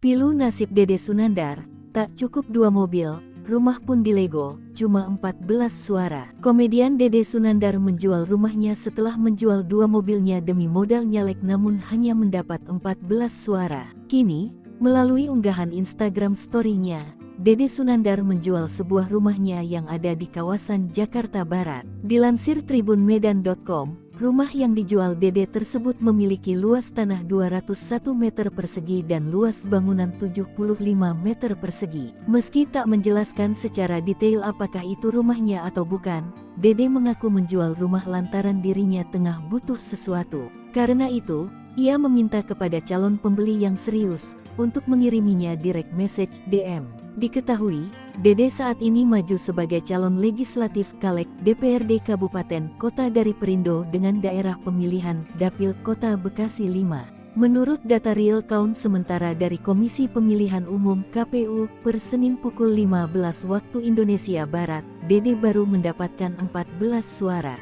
Pilu nasib Dede Sunandar, tak cukup 2 mobil, rumah pun dilego, cuma 14 suara. Komedian Dede Sunandar menjual rumahnya setelah menjual 2 mobilnya demi modal nyalek namun hanya mendapat 14 suara. Kini, melalui unggahan Instagram story-nya, Dede Sunandar menjual sebuah rumahnya yang ada di kawasan Jakarta Barat. Dilansir tribunmedan.com, rumah yang dijual Dede tersebut memiliki luas tanah 201 meter persegi dan luas bangunan 75 meter persegi. Meski tak menjelaskan secara detail apakah itu rumahnya atau bukan, Dede mengaku menjual rumah lantaran dirinya tengah butuh sesuatu. Karena itu, ia meminta kepada calon pembeli yang serius untuk mengiriminya direct message DM. Diketahui, Dede saat ini maju sebagai calon legislatif Caleg DPRD Kabupaten Kota dari Perindo dengan daerah pemilihan Dapil Kota Bekasi 5. Menurut data real count sementara dari Komisi Pemilihan Umum KPU, per Senin pukul 15 waktu Indonesia Barat, Dede baru mendapatkan 14 suara.